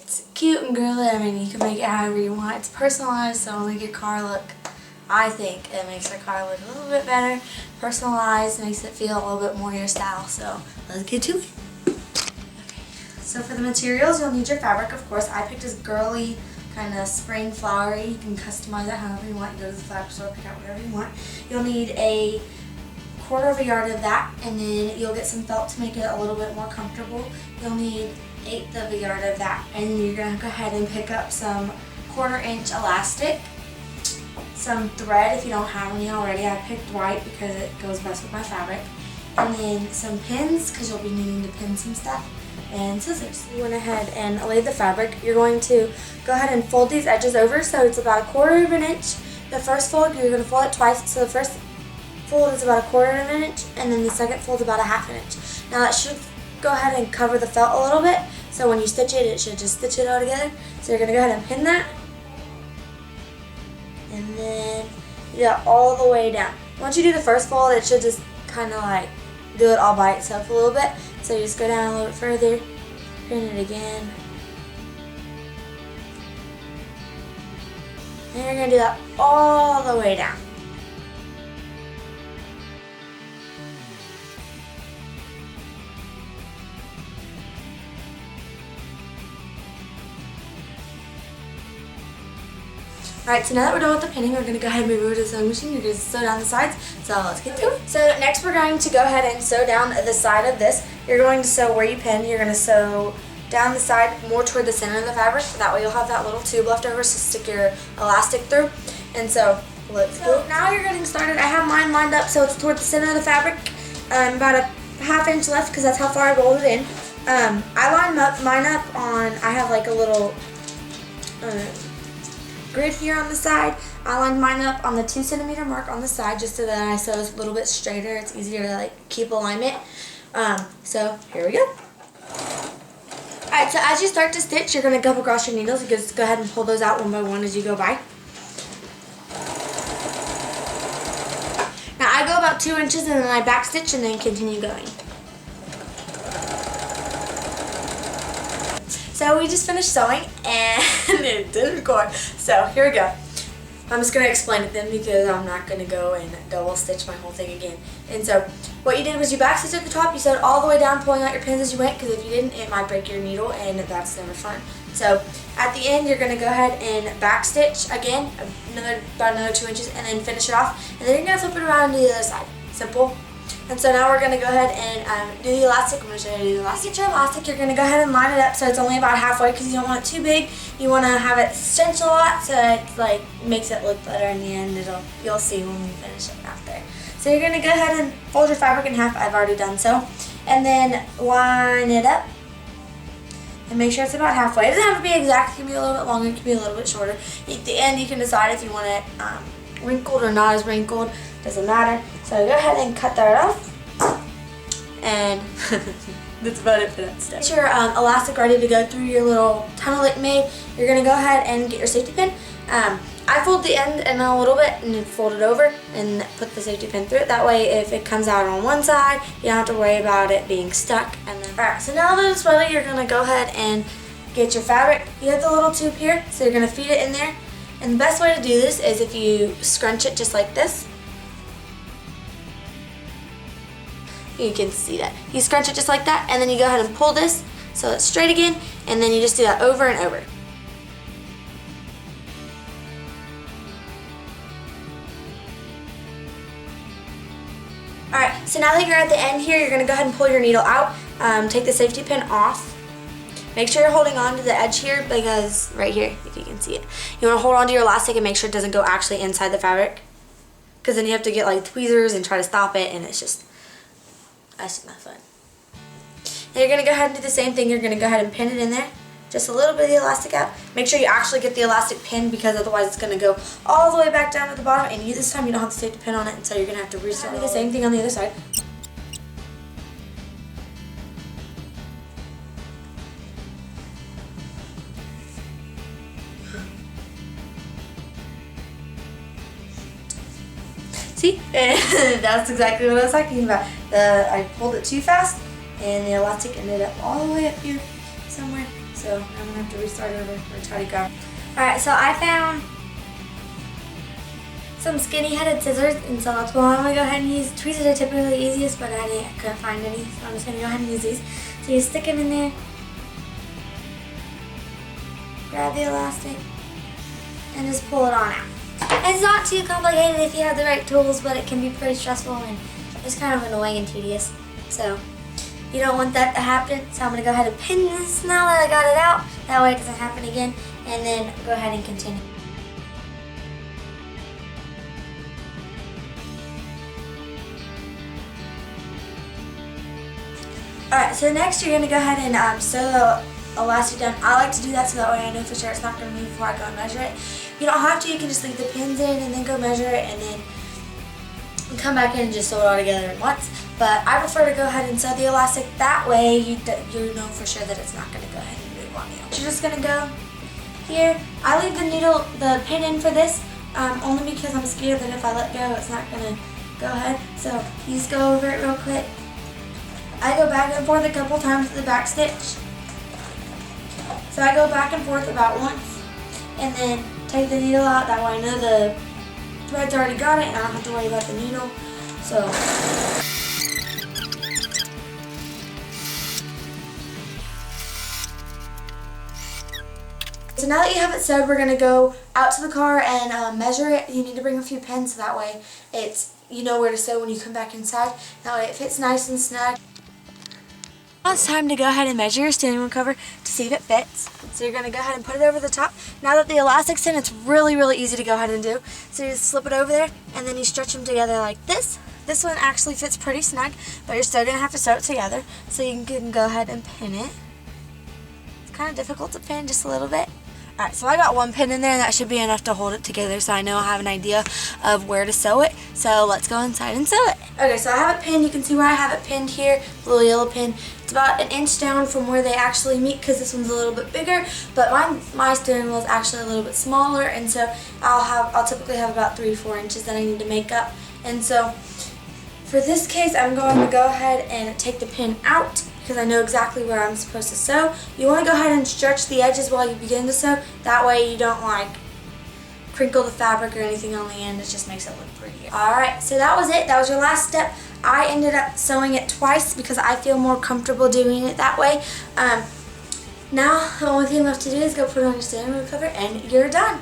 It's cute and girly. I mean, you can make it however you want. It's personalized, so it'll make your car look, I think it makes your car look a little bit better. Personalized, makes it feel a little bit more your style. So let's get to it. Okay. So for the materials, you'll need your fabric, of course. I picked this girly, kind of spring flowery. You can customize it however you want. You go to the fabric store, pick out whatever you want. You'll need a 1/4 of a yard of that, and then you'll get some felt to make it a little bit more comfortable. You'll need 1/8 of a yard of that, and then you're gonna go ahead and pick up some 1/4 inch elastic, some thread if you don't have any already. I picked white because it goes best with my fabric, and then some pins because you'll be needing to pin some stuff, and scissors. You went ahead and laid the fabric. You're going to go ahead and fold these edges over so it's about 1/4 of an inch. The first fold, you're going to fold it twice, so the first fold is about 1/4 of an inch, and then the second fold is about 1/2 inch. Now that should go ahead and cover the felt a little bit, so when you stitch it, it should just stitch it all together. So you're going to go ahead and pin that, and then you do that all the way down. Once you do the first fold, it should just kind of like do it all by itself a little bit. So you just go down a little bit further, pin it again, and you're going to do that all the way down. Alright, so now that we're done with the pinning, we're going to go ahead and move over to the sewing machine. You're going to sew down the sides, so let's get to it. So next we're going to go ahead and sew down the side of this. You're going to sew where you pin. You're going to sew down the side more toward the center of the fabric, so that way you'll have that little tube left over to stick your elastic through. And so let's go. Now you're getting started. I have mine lined up so it's toward the center of the fabric, about a 1/2 inch left because that's how far I rolled it in. I lined mine up on, I have like a little grid here on the side. I lined mine up on the 2 centimeter mark on the side just so that I sew a little bit straighter. It's easier to like keep alignment. So here we go. Alright, so as you start to stitch, you're going to come across your needles. You just go ahead and pull those out one by one as you go by. Now I go about 2 inches and then I back stitch and then continue going. So we just finished sewing and it didn't record. So here we go. I'm just going to explain it then because I'm not going to go and double stitch my whole thing again. And so what you did was you back stitched at the top, you sewed all the way down pulling out your pins as you went, because if you didn't it might break your needle and that's never fun. So at the end you're going to go ahead and back stitch again, about another 2 inches, and then finish it off. And then you're going to flip it around to the other side. Simple. And so now we're going to go ahead and do the elastic. I'm going to show you how to do the elastic. Get your elastic, you're going to go ahead and line it up so it's only about halfway because you don't want it too big. You want to have it cinch a lot so it like makes it look better in the end. You'll see when we finish it after. So you're going to go ahead and fold your fabric in half. I've already done so. And then line it up and make sure it's about halfway. It doesn't have to be exact. It can be a little bit longer. It can be a little bit shorter. At the end you can decide if you want it wrinkled or not as wrinkled. Doesn't matter. So go ahead and cut that off. And that's about it for that step. Get your elastic ready to go through your little tunnel that you made. You're going to go ahead and get your safety pin. I fold the end in a little bit and then fold it over and put the safety pin through it. That way if it comes out on one side, you don't have to worry about it being stuck. And then, alright, so now that it's ready, you're going to go ahead and get your fabric. You have the little tube here, so you're going to feed it in there. And the best way to do this is if you scrunch it just like this. You can see that. You scrunch it just like that, and then you go ahead and pull this so it's straight again, and then you just do that over and over. Alright, so now that you're at the end here, you're going to go ahead and pull your needle out. Take the safety pin off. Make sure you're holding on to the edge here because right here, if you can see it. You want to hold on to your elastic and make sure it doesn't go actually inside the fabric, because then you have to get like tweezers and try to stop it, and it's just that's not fun. And you're going to go ahead and do the same thing. You're going to go ahead and pin it in there. Just a little bit of the elastic out. Make sure you actually get the elastic pin because otherwise it's going to go all the way back down to the bottom, and this time you don't have to safety pin on it, and so you're going to have to restart. Do the same thing on the other side. See? That's exactly what I was talking about. I pulled it too fast and the elastic ended up all the way up here somewhere. So so I'm gonna have to restart over or try to go. Alright, so I found some skinny-headed scissors, and so that's what I'm gonna go ahead and use. Tweezers are typically the easiest, but I couldn't find any, so I'm just gonna go ahead and use these. So you stick them in there, grab the elastic, and just pull it on out. It's not too complicated if you have the right tools, but it can be pretty stressful and it's kind of annoying and tedious. So you don't want that to happen. So I'm going to go ahead and pin this now that I got it out. That way it doesn't happen again. And then go ahead and continue. Alright, so next you're going to go ahead and sew the elastic down. I like to do that so that way I know for sure it's not going to move before I go and measure it. You don't have to, you can just leave the pins in and then go measure it and then come back in and just sew it all together at once. But I prefer to go ahead and sew the elastic, that way you know for sure that it's not going to go ahead and move on you. You're just going to go here. I leave the pin in for this only because I'm scared that if I let go it's not going to go ahead. So you just go over it real quick. I go back and forth a couple times with the back stitch. So I go back and forth about once and then take the needle out, that way I know the thread's already got it and I don't have to worry about the needle. So now that you have it sewed, we're going to go out to the car and measure it. You need to bring a few pins so that way you know where to sew when you come back inside. That way it fits nice and snug. Now it's time to go ahead and measure your steering wheel cover to see if it fits. So you're going to go ahead and put it over the top. Now that the elastic's in, it's really easy to go ahead and do. So you just slip it over there and then you stretch them together like this. This one actually fits pretty snug, but you're still going to have to sew it together. So you can go ahead and pin it. It's kind of difficult to pin, just a little bit. Alright, so I got one pin in there and that should be enough to hold it together so I know I have an idea of where to sew it. So let's go inside and sew it. Okay, so I have it pinned. You can see where I have it pinned here, the little yellow pin. It's about an inch down from where they actually meet because this one's a little bit bigger, but my steering wheel is actually a little bit smaller, and so I'll typically have about 3 to 4 inches that I need to make up. And so for this case, I'm going to go ahead and take the pin out because I know exactly where I'm supposed to sew. You want to go ahead and stretch the edges while you begin to sew. That way you don't crinkle the fabric or anything on the end. It just makes it look prettier. Alright, so that was it. That was your last step. I ended up sewing it twice because I feel more comfortable doing it that way. Now the only thing left to do is go put it on your steering wheel cover and you're done.